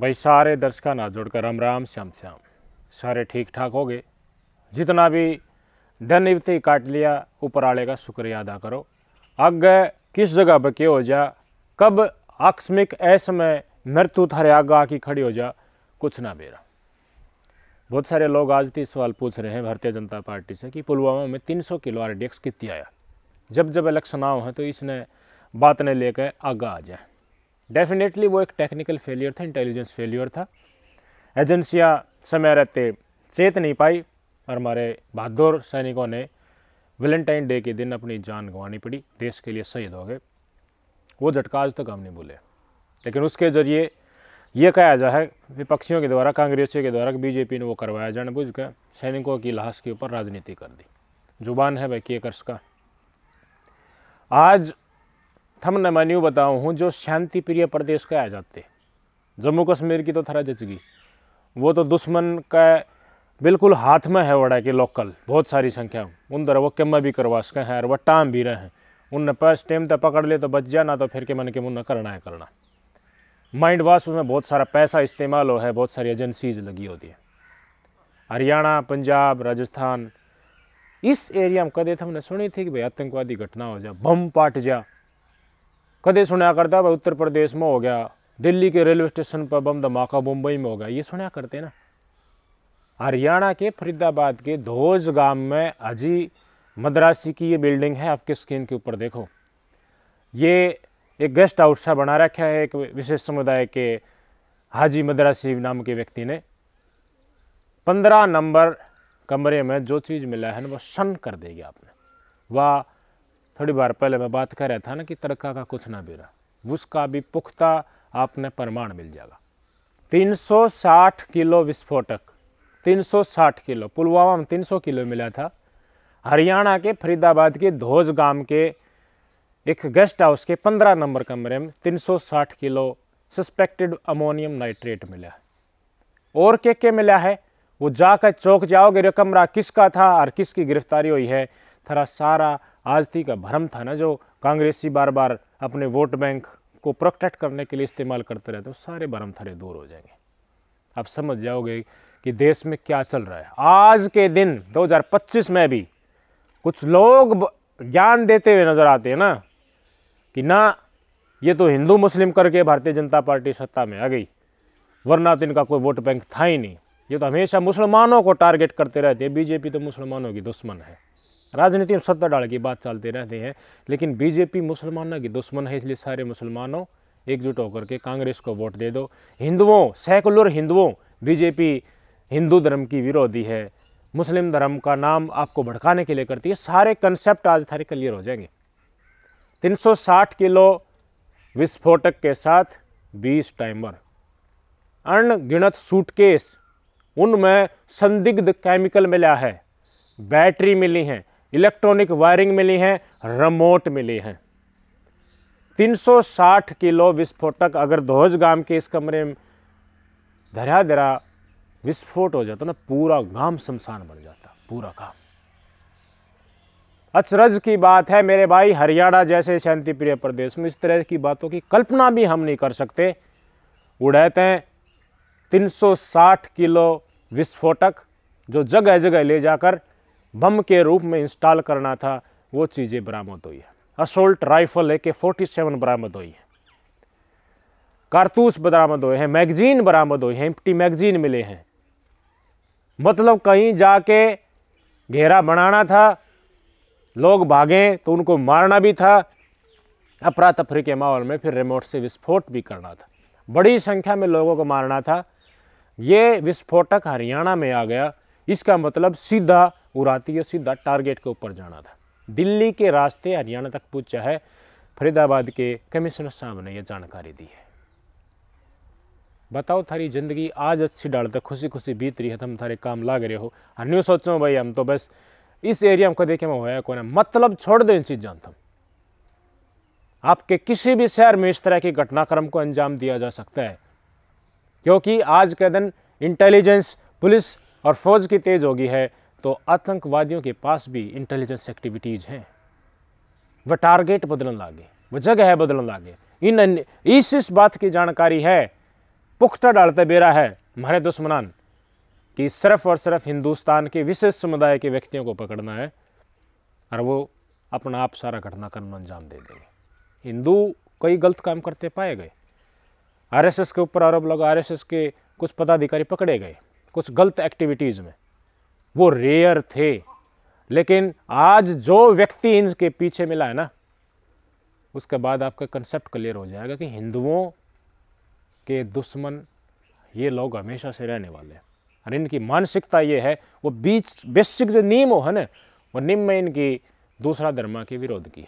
भाई सारे दर्शकों ना जोड़कर राम राम श्याम श्याम, सारे ठीक ठाक हो गए। जितना भी धन इवते काट लिया ऊपर वाले का शुक्रिया अदा करो। आगे किस जगह पर क्या हो जा, कब आकस्मिक ऐसे में मृत्यु थारे आगे आके खड़ी हो जा, कुछ ना बेरा। बहुत सारे लोग आज भी सवाल पूछ रहे हैं भारतीय जनता पार्टी से कि पुलवामा में 300 किलो RDX कितनी आया। जब जब इलेक्शन आओ है तो इसने बात ने लेकर आगे आ जाए। डेफिनेटली वो एक टेक्निकल फेलियर था, इंटेलिजेंस फेलियर था। एजेंसियां समय रहते चेत नहीं पाई और हमारे बहादुर सैनिकों ने वैलेंटाइन डे के दिन अपनी जान गंवानी पड़ी, देश के लिए शहीद हो गए। वो झटका आज तक हम नहीं भूले। लेकिन उसके जरिए ये कहा जाए विपक्षियों के द्वारा, कांग्रेसियों के द्वारा, बीजेपी ने वो करवाया जानबूझकर सैनिकों की लाश के ऊपर राजनीति कर दी। जुबान है भाई के कर्स का। आज थमने मैं न्यू बताऊँ हूँ, जो शांति प्रिय प्रदेश कहा जाते, जम्मू कश्मीर की तो थरा जचगी, वो तो दुश्मन का बिल्कुल हाथ में है वड़ा के लोकल बहुत सारी संख्या उधर वो कम भी करवा सके हैं और वह टाइम भी रहे हैं। उन पास टाइम तक पकड़ ले तो बच जा, ना तो फिर के मन के मुन करना है करना। माइंड वॉश में बहुत सारा पैसा इस्तेमाल हो है, बहुत सारी एजेंसीज लगी होती है। हरियाणा, पंजाब, राजस्थान, इस एरिया में कदे हमने सुनी थी कि भाई आतंकवादी घटना हो जा, बम पाट जा, कदे सुना करता भाई उत्तर प्रदेश में हो गया, दिल्ली के रेलवे स्टेशन पर बम धमाका मुंबई में हो गया, ये सुना करते ना। हरियाणा के फरीदाबाद के धोज गांव में अजी मद्रासी की ये बिल्डिंग है, आपके स्क्रीन के ऊपर देखो। ये एक गेस्ट हाउस सा बना रखा है एक विशेष समुदाय के हाजी मद्रासी नाम के व्यक्ति ने। 15 नंबर कमरे में जो चीज़ मिला है ना वो शन कर देगी आपने। वाह, थोड़ी बार पहले मैं बात कर रहा था ना कि तड़का का कुछ ना बेरा, उसका भी पुख्ता आपने प्रमाण मिल जाएगा। 360 किलो विस्फोटक, 360 किलो। पुलवामा में 300 किलो मिला था। हरियाणा के फरीदाबाद के धोज गांव के एक गेस्ट हाउस के 15 नंबर कमरे में 360 किलो सस्पेक्टेड अमोनियम नाइट्रेट मिला है। और क्या मिला है वो जाकर चौक जाओगे, रे कमरा किसका था और किसकी गिरफ्तारी हुई है। थरा सारा आज थी का भ्रम था ना, जो कांग्रेसी बार बार अपने वोट बैंक को प्रोटेक्ट करने के लिए इस्तेमाल करते रहते, तो सारे भ्रम थरे दूर हो जाएंगे। आप समझ जाओगे कि देश में क्या चल रहा है। आज के दिन 2025 में भी कुछ लोग ज्ञान देते हुए नजर आते हैं ना कि ना ये तो हिंदू मुस्लिम करके भारतीय जनता पार्टी सत्ता में आ गई, वरना तो इनका कोई वोट बैंक था ही नहीं। ये तो हमेशा मुसलमानों को टारगेट करते रहते हैं। बीजेपी तो मुसलमानों की दुश्मन है। राजनीति में सत्ता डाल की बात चलते रहते हैं, लेकिन बीजेपी मुसलमानों की दुश्मन है। इसलिए सारे मुसलमानों एकजुट होकर के कांग्रेस को वोट दे दो। हिंदुओं, सेकुलर हिंदुओं, बीजेपी हिंदू धर्म की विरोधी है, मुस्लिम धर्म का नाम आपको भड़काने के लिए करती है। सारे कंसेप्ट आज थारे क्लियर हो जाएंगे। 360 किलो विस्फोटक के साथ 20 टाइमर, अनगिनत सूटकेस, उनमें संदिग्ध केमिकल मिला है, बैटरी मिली है, इलेक्ट्रॉनिक वायरिंग मिली है, रिमोट मिली है। 360 किलो विस्फोटक अगर धोज गांव के इस कमरे में धरा धरा विस्फोट हो जाता ना, पूरा गांव शमशान बन जाता, पूरा गांव। अचरज की बात है मेरे भाई, हरियाणा जैसे शांति प्रिय प्रदेश में इस तरह की बातों की कल्पना भी हम नहीं कर सकते। उड़ाते हैं 360 किलो विस्फोटक जो जगह जगह ले जाकर बम के रूप में इंस्टॉल करना था, वो चीज़ें बरामद हुई है। असोल्ट राइफल AK-47 बरामद हुई है, कारतूस बरामद हुए हैं, मैगजीन बरामद हुई है, एम्प्टी मैगजीन मिले हैं। मतलब कहीं जाके घेरा बनाना था, लोग भागें तो उनको मारना भी था, अफरा तफरी के माहौल में फिर रिमोट से विस्फोट भी करना था, बड़ी संख्या में लोगों को मारना था। ये विस्फोटक हरियाणा में आ गया, इसका मतलब सीधा उड़ाती है, सीधा टारगेट के ऊपर जाना था। दिल्ली के रास्ते हरियाणा तक पहुंचा है। फरीदाबाद के कमिश्नर साहब ने यह जानकारी दी है। बताओ थारी जिंदगी आज अच्छी डालते खुशी खुशी बीत रही है, तुम थारे काम लाग रहे हो। न्यू सोचो भाई हम तो बस इस एरिया में कदे के में होया कौन है, मतलब छोड़ दो इन चीज जानता। आपके किसी भी शहर में इस तरह के घटनाक्रम को अंजाम दिया जा सकता है, क्योंकि आज के दिन इंटेलिजेंस, पुलिस और फौज की तेज होगी है, तो आतंकवादियों के पास भी इंटेलिजेंस एक्टिविटीज हैं। वह टारगेट बदलने लागे, वह जगह है बदलने लागे। इस बात की जानकारी है पुख्ता डालते बेरा है हमारे दुश्मनान कि सिर्फ और सिर्फ हिंदुस्तान के विशेष समुदाय के व्यक्तियों को पकड़ना है और वो अपना आप सारा घटनाक्रम अंजाम दे देंगे। हिंदू कई गलत काम करते पाए गए, आरएसएस के ऊपर आरोप लगा, आरएसएस के कुछ पदाधिकारी पकड़े गए कुछ गलत एक्टिविटीज़ में, वो रेयर थे। लेकिन आज जो व्यक्ति इनके पीछे मिला है ना, उसके बाद आपका कंसेप्ट क्लियर हो जाएगा कि हिंदुओं के दुश्मन ये लोग हमेशा से रहने वाले हैं। और इनकी मानसिकता ये है, वो बीच बेसिक जो नीम है ना, वो नीम में इनकी दूसरा धर्म के विरोध की है।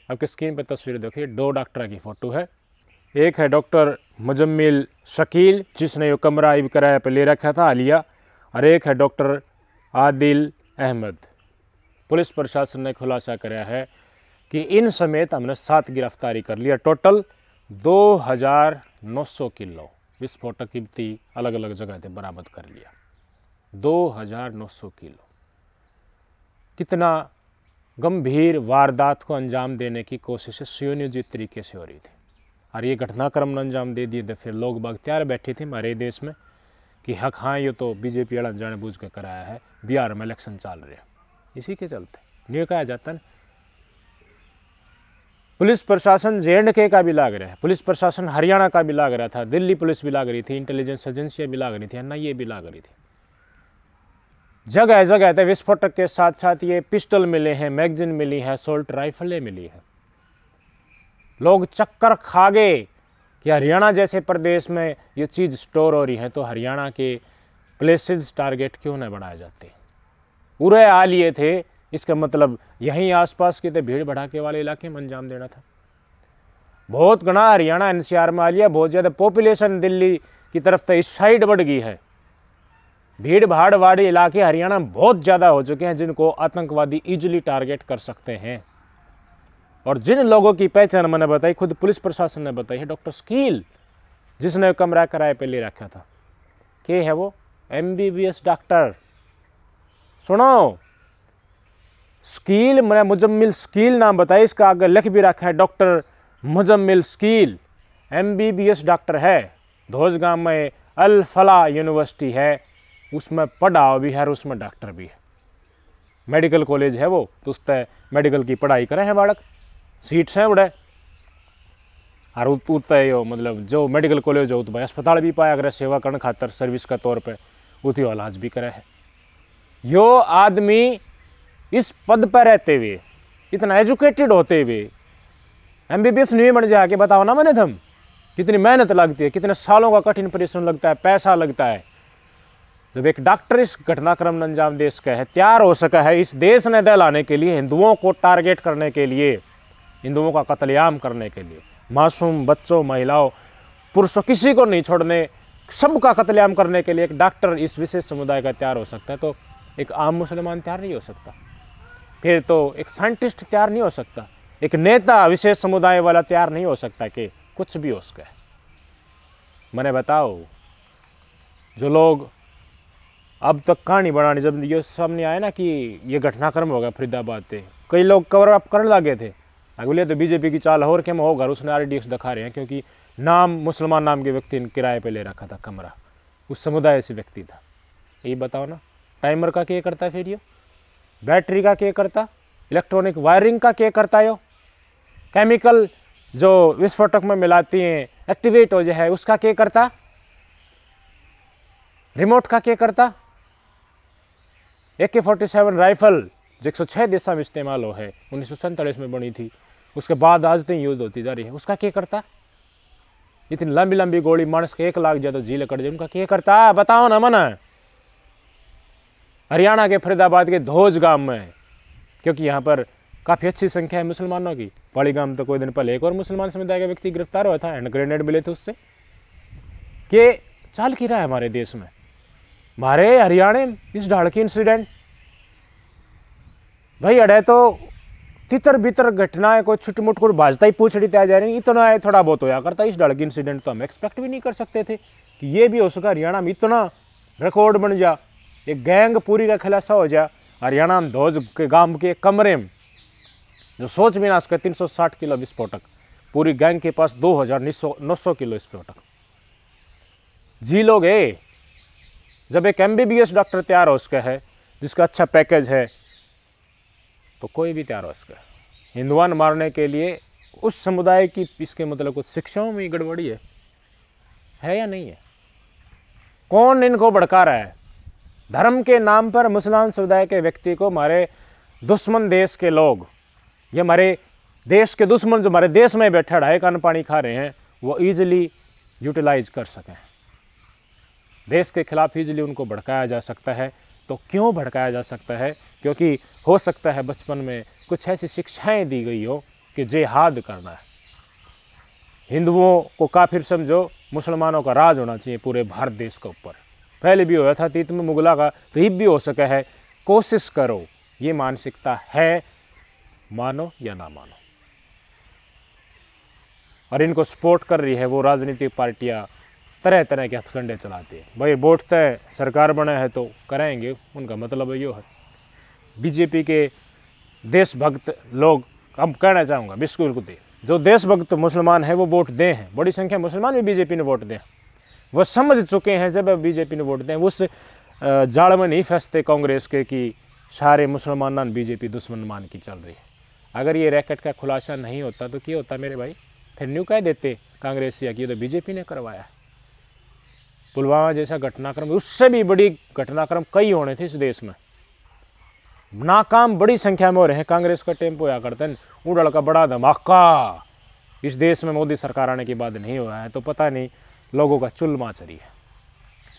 आपके स्क्रीन पर तस्वीर देखिए, 2 डॉक्टर की फ़ोटो है। एक है डॉक्टर मुजम्मिल शकील जिसने ये कमरा भी किराए पर ले रखा था हालिया, और एक है डॉक्टर आदिल अहमद। पुलिस प्रशासन ने खुलासा कराया है कि इन समेत हमने 7 गिरफ्तारी कर लिया। टोटल 2900 किलो विस्फोटक कीमती अलग अलग जगह से बरामद कर लिया। 2900 किलो, कितना गंभीर वारदात को अंजाम देने की कोशिश सुनियोजित तरीके से हो रही थी। और ये घटनाक्रम ने अंजाम दे दिए थे। फिर लोग बाग तैयार बैठे थे हमारे देश में कि हाँ ये तो बीजेपी वाला जानबूझ के कराया है, बिहार में इलेक्शन चल रहे हैं, इसी के चलते नहीं कहा जाता ना। पुलिस प्रशासन J&K का भी लाग रहा है, पुलिस प्रशासन हरियाणा का भी लाग रहा था, दिल्ली पुलिस भी लाग रही थी, इंटेलिजेंस एजेंसियाँ भी लाग रही थी, NIA भी लाग रही थी। जगह जगह थे विस्फोटक के साथ साथ ये पिस्टल मिले हैं, मैगजीन मिली है, असॉल्ट राइफलें मिली है। लोग चक्कर खा गए कि हरियाणा जैसे प्रदेश में ये चीज़ स्टोर हो रही है, तो हरियाणा के प्लेसेस टारगेट क्यों न बनाए जाते। पूरे आ लिए थे, इसका मतलब यहीं आसपास के तो भीड़ भड़ाके वाले इलाके में अंजाम देना था। बहुत घना हरियाणा NCR में आ लिया, बहुत ज़्यादा पॉपुलेशन दिल्ली की तरफ तो इस साइड बढ़ गई है। भीड़ भाड़ वाले इलाके हरियाणा में बहुत ज़्यादा हो चुके हैं जिनको आतंकवादी इजीली टारगेट कर सकते हैं। और जिन लोगों की पहचान मैंने बताई, खुद पुलिस प्रशासन ने बताई है, डॉक्टर शकील जिसने कमरा किराए पे ले रखा था, के है वो MBBS डॉक्टर। सुनो, शकील, मैंने मुजम्मिल शकील नाम बताया, इसका आगे लिख भी रखा है doctor Muzammil Shakeel, MBBS doctor है। धोजगांव में अल फला यूनिवर्सिटी है, उसमें पढ़ा भी है और उसमें डॉक्टर भी है। मेडिकल कॉलेज है वो, तो उससे मेडिकल की पढ़ाई करे हैं बालक, सीट्स हैं बड़े। और उतने यो मतलब जो मेडिकल कॉलेज हो तो भाई अस्पताल भी पाया अगर सेवा करने खातर सर्विस का तौर पे उतनी इलाज भी करे है। यो आदमी इस पद पर रहते हुए, इतना एजुकेटेड होते हुए MBBS नहीं बन जाके बताओ ना मैंने, तुम कितनी मेहनत लगती है, कितने सालों का कठिन परिश्रम लगता है, पैसा लगता है। जब एक डॉक्टर इस घटनाक्रम में अंजाम दे सका है, तैयार हो सका है इस देश ने दहलाने के लिए, हिंदुओं को टारगेट करने के लिए, हिंदुओं का कत्लेआम करने के लिए, मासूम बच्चों, महिलाओं, पुरुषों, किसी को नहीं छोड़ने, सबका कत्लेआम करने के लिए एक डॉक्टर इस विशेष समुदाय का तैयार हो सकता है, तो एक आम मुसलमान तैयार नहीं हो सकता। फिर तो एक साइंटिस्ट तैयार नहीं हो सकता, एक नेता विशेष समुदाय वाला तैयार नहीं हो सकता कि कुछ भी हो सके। मैंने बताओ, जो लोग अब तक कहानी बनाने, जब ये सामने आया ना कि ये घटनाक्रम होगा फरीदाबाद से, कई लोग कवर अप करने लगे थे। अगले तो बीजेपी की चाल और क्या होगा, उसने RDX दिखा रहे हैं, क्योंकि नाम मुसलमान नाम के व्यक्ति ने किराए पे ले रखा था कमरा, उस समुदाय से व्यक्ति था। ये बताओ ना, टाइमर का क्या करता है, फिर ये बैटरी का क्या करता, इलेक्ट्रॉनिक वायरिंग का क्या करता है, केमिकल जो विस्फोटक में मिलाती हैं एक्टिवेट हो जाए उसका क्या करता, रिमोट का क्या करता, AK-47 राइफल जो 106 देशों में इस्तेमाल हो है, 1947 में बनी थी, उसके बाद आज तक युद्ध होती जा रही है, उसका क्या करता। इतनी लंबी लंबी गोली मानस के 1 लाख ज्यादा झील कट जाए, उनका क्या करता, बताओ ना मना। हरियाणा के फरीदाबाद के धोज गांव में, क्योंकि यहाँ पर काफ़ी अच्छी संख्या है मुसलमानों की, पाड़ी गांव तो कोई दिन पहले एक और मुसलमान समुदाय का व्यक्ति गिरफ्तार हुआ था, हैंड ग्रेनेड मिले थे उससे। के चाल की रहा है हमारे देश में, हमारे हरियाणा में इस ढाल की इंसिडेंट भाई अड़े तो तितर बितर घटनाएं को छुटमुट को भाजता ही पूछड़ी तय जा रही, इतना है थोड़ा बहुत होया करता। इस ढाल की इंसिडेंट तो हम एक्सपेक्ट भी नहीं कर सकते थे कि ये भी हो सका, हरियाणा में इतना रिकॉर्ड बन जा, एक गैंग पूरी का खुलासा हो जा हरियाणा में धोज के गांव के कमरे में, जो सोच भी ना सके 360 किलो विस्फोटक, पूरी गैंग के पास 2900 किलो विस्फोटक। जी लोगे। जब एक MBBS डॉक्टर तैयार हो उसका है, जिसका अच्छा पैकेज है, तो कोई भी तैयार हो उसका। हिंदुआन मारने के लिए उस समुदाय की, इसके मतलब कुछ शिक्षाओं में गड़बड़ी है या नहीं है? कौन इनको भड़का रहा है? धर्म के नाम पर मुसलमान समुदाय के व्यक्ति को हमारे दुश्मन देश के लोग, ये हमारे देश के दुश्मन जो हमारे देश में बैठे ढाई कान पानी खा रहे हैं, वो ईजिली यूटिलाइज कर सकें। देश के खिलाफ ईजिली उनको भड़काया जा सकता है। तो क्यों भड़काया जा सकता है? क्योंकि हो सकता है बचपन में कुछ ऐसी शिक्षाएं दी गई हो कि जिहाद करना है, हिंदुओं को काफिर समझो, मुसलमानों का राज होना चाहिए पूरे भारत देश के ऊपर। पहले भी हुआ था अतीत में मुगला का, तो ये भी हो सका है। कोशिश करो, ये मानसिकता है, मानो या ना मानो। और इनको सपोर्ट कर रही है वो राजनीतिक पार्टियां, तरह तरह के हथकंडे चलाती है। भाई वोट तय सरकार बना है तो कराएंगे, उनका मतलब यो है। बीजेपी के देशभक्त लोग, अब कहना चाहूँगा बिल्कुल कुछ, जो देशभक्त मुसलमान हैं वो वोट दें हैं, बड़ी संख्या मुसलमान भी बीजेपी ने वोट दें। वो समझ चुके हैं जब बीजेपी ने वोट दें, उस जाल में नहीं फंसते कांग्रेस के कि सारे मुसलमान बीजेपी दुश्मन मान की चल रही है। अगर ये रैकेट का खुलासा नहीं होता तो क्या होता मेरे भाई? फिर न्यू कह देते कांग्रेस या कि तो बीजेपी ने करवाया। पुलवामा जैसा घटनाक्रम, उससे भी बड़ी घटनाक्रम कई होने थे इस देश में। नाकाम बड़ी संख्या में हो रहे हैं। कांग्रेस का टेम्पो या करते हैं, उड़ल का बड़ा धमाका इस देश में मोदी सरकार आने के बाद नहीं हुआ है, तो पता नहीं लोगों का चुल माचरी है।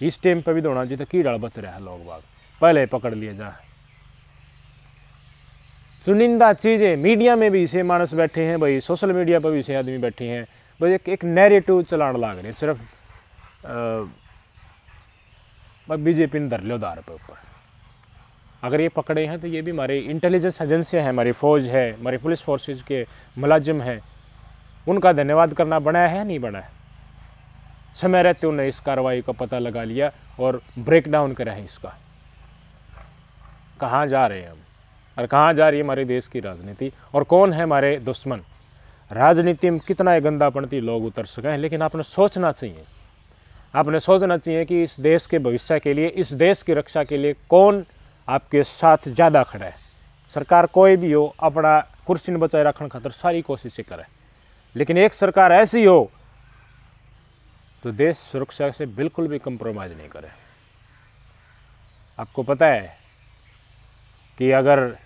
इस टाइम पे भी दौड़ना चाहिए, तो कीड़ा बच रहा है, लोग बाग पहले पकड़ लिए जाए। चुनिंदा चीज़ें मीडिया में भी इसे मानस बैठे हैं भाई, सोशल मीडिया पर भी इसे आदमी बैठे हैं भाई, एक नैरेटिव चलाने लग रहे हैं। सिर्फ बीजेपी ने धर लो दार पे ऊपर। अगर ये पकड़े हैं तो ये भी हमारे इंटेलिजेंस एजेंसियाँ हैं, हमारी फौज है, हमारी पुलिस फोर्सेज के मुलाजिम हैं, उनका धन्यवाद करना बना है या नहीं बना है? समय रहते उन्हें इस कार्रवाई का पता लगा लिया और ब्रेक डाउन करा है इसका। कहाँ जा रहे हैं हम और कहाँ जा रही है हमारे देश की राजनीति, और कौन है हमारे दुश्मन? राजनीति में कितना गंदापंथी लोग उतर सके हैं, लेकिन आपने सोचना चाहिए, आपने सोचना चाहिए कि इस देश के भविष्य के लिए, इस देश की रक्षा के लिए कौन आपके साथ ज़्यादा खड़ा है। सरकार कोई भी हो, अपना कुर्सी ने बचाए रखने खातर सारी कोशिशें करे, लेकिन एक सरकार ऐसी हो तो देश सुरक्षा से बिल्कुल भी कंप्रोमाइज़ नहीं करे। आपको पता है कि अगर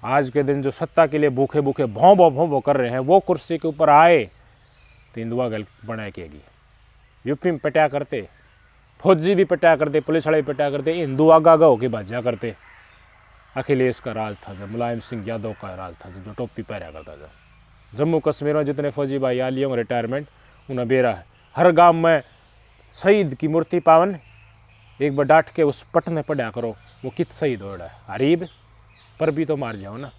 आज के दिन जो सत्ता के लिए भूखे भूखे भों कर रहे हैं, वो कुर्सी के ऊपर आए तो हिंदुआ गल बनाएगी। यूपी में पटा करते, फौजी भी पटा करते, पुलिस वाले भी पटा करते, हिंदू आगा आगा होके भाजा करते। अखिलेश का राज था जब, मुलायम सिंह यादव का राज था जो टोपी पहना करता था। जम्मू कश्मीर में जितने फौजी भाई आ लिए रिटायरमेंट, उन्हें बेरा है। हर गांव में शहीद की मूर्ति पावन, एक बार डांट के उस पट में पड़ा करो, वो कित शहीद हो रहा है। गरीब पर भी तो मार जाओ ना।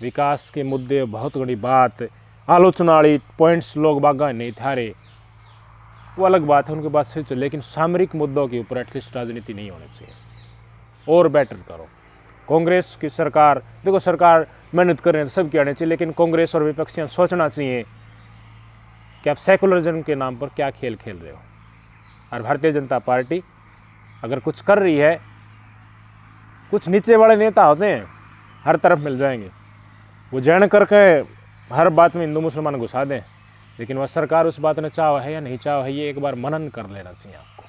विकास के मुद्दे बहुत बड़ी बात, आलोचना वाली पॉइंट्स लोग बागा नहीं थारे, वो अलग बात है, उनके बात से चले, लेकिन सामरिक मुद्दों के ऊपर एटलीस्ट राजनीति नहीं होनी चाहिए। और बेटर करो। कांग्रेस की सरकार, देखो सरकार मेहनत कर रहे हैं, सबकी आने चाहिए, लेकिन कांग्रेस और विपक्षियाँ सोचना चाहिए कि आप सेकुलरिज्म के नाम पर क्या खेल खेल रहे हो। और भारतीय जनता पार्टी अगर कुछ कर रही है, कुछ नीचे वाले नेता होते हैं हर तरफ मिल जाएंगे, वो जान करके हर बात में हिंदू मुसलमान घुसा दें, लेकिन वह सरकार उस बात ने चाहा है या नहीं चाहा है, ये एक बार मनन कर लेना चाहिए आपको।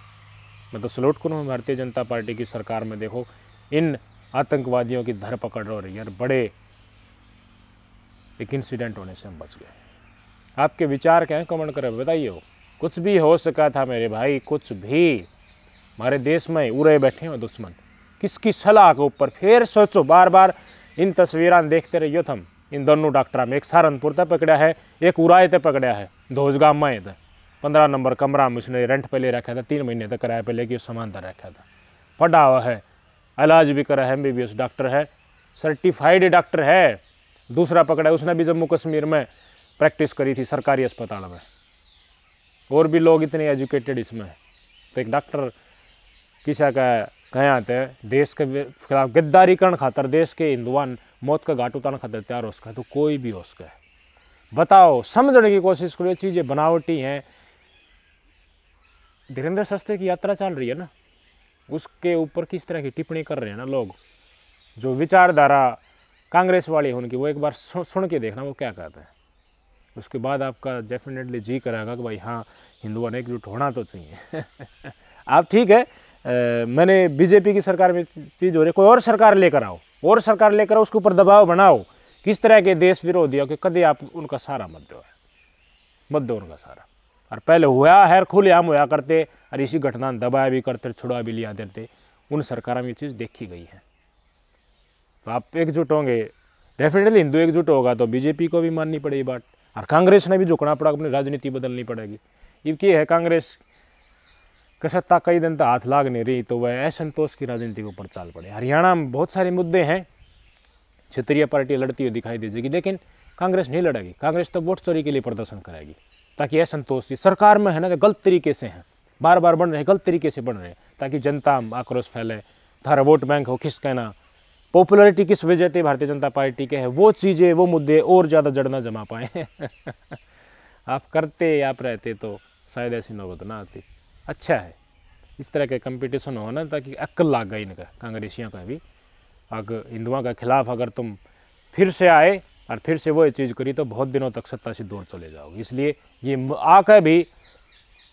मैं तो सलूट करूँ भारतीय जनता पार्टी की सरकार में। देखो इन आतंकवादियों की धरपकड़ हो रही है, और बड़े एक इंसिडेंट होने से हम बच गए। आपके विचार क्या है, कमेंट करें, बताइए। कुछ भी हो सका था मेरे भाई, कुछ भी। हमारे देश में उड़े बैठे हैं दुश्मन, किसकी सलाह के ऊपर? फिर सोचो, बार बार इन तस्वीरें देखते रहिए हम। इन दोनों डॉक्टर में एक सहारनपुर तक पकड़ा है, एक उराए तक पकड़ा है, धोजगाम में था। 15 नंबर कमरा में उसने रेंट पे ले रखा था, 3 महीने तक किराए पे लेके सामान दे रखा था। पढ़ा हुआ है, इलाज भी करा है, MBBS डॉक्टर है, सर्टिफाइड डॉक्टर है। दूसरा पकड़ा है, उसने भी जम्मू कश्मीर में प्रैक्टिस करी थी सरकारी अस्पताल में। और भी लोग इतने एजुकेटेड इसमें। तो एक डॉक्टर किसा का कहाँ आते हैं, देश के खिलाफ गद्दारी करने खातर, देश के हिंदुआन मौत का घाट उतारने खातर तैयार हो उसका है, तो कोई भी हो उसका है। बताओ, समझने की कोशिश करो, चीज़ें बनावटी हैं। धीरेन्द्र सस्ते की यात्रा चल रही है ना, उसके ऊपर किस तरह की टिप्पणी कर रहे हैं ना लोग, जो विचारधारा कांग्रेस वाली है उनकी, वो एक बार सुन के देखना वो क्या कहते हैं। उसके बाद आपका डेफिनेटली जी करेगा कि भाई हाँ, हिंदुओं ने एकजुट होना तो चाहिए। आप ठीक है, मैंने बीजेपी की सरकार में चीज़ हो रही, कोई और सरकार लेकर आओ, और सरकार लेकर आओ, उसके ऊपर दबाव बनाओ, किस तरह के देश विरोधियों के कदे आप उनका सारा मत दो उनका सारा। और पहले हुआ है खुलेआम होया करते, और इसी घटना दबाया भी करते, छुड़वा भी लिया देते, उन सरकारों में ये चीज़ देखी गई है। तो आप एकजुट होंगे, डेफिनेटली हिंदू एकजुट होगा तो बीजेपी को भी माननी पड़ेगी बात, और कांग्रेस ने भी झुकना पड़ा, अपनी राजनीति बदलनी पड़ेगी। ये है कांग्रेस के सत्ता कई दिन तक हाथ लाग नहीं रही, तो वह असंतोष की राजनीति के ऊपर चाल पड़े। हरियाणा में बहुत सारे मुद्दे हैं, क्षेत्रीय पार्टी लड़ती हुई दिखाई दीजिएगी, लेकिन कांग्रेस नहीं लड़ेगी। कांग्रेस तो वोट चोरी के लिए प्रदर्शन करेगी, ताकि असंतोष सरकार में है ना, गलत तरीके से हैं, बार बार बन रहे हैं, गलत तरीके से बन रहे हैं, ताकि जनता में आक्रोश फैले, थारा वोट बैंक हो खिस कहना, पॉपुलरिटी किस वजह से भारतीय जनता पार्टी के है, वो चीज़ें वो मुद्दे और ज़्यादा जड़ना जमा पाए। आप करते आप रहते तो शायद ऐसी नौबत ना आती। अच्छा है इस तरह के कंपटीशन हो ना, ताकि अक्ल लाग गई इनका, कांग्रेसियों का भी। अगर हिंदुओं के खिलाफ अगर तुम फिर से आए और फिर से वो चीज़ करी, तो बहुत दिनों तक सत्ता से दूर चले जाओगे। इसलिए ये आकर भी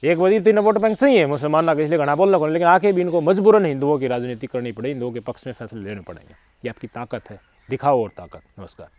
एक बड़ी 3 वोट बैंक चाहिए मुसलमानों के, इसलिए घना बोल रहा, लेकिन आके भी इनको मजबूरन हिंदुओं की राजनीति करनी पड़े, हिंदुओं के पक्ष में फैसले लेने पड़ेंगे। ये आपकी ताकत है, दिखाओ और ताकत। नमस्कार।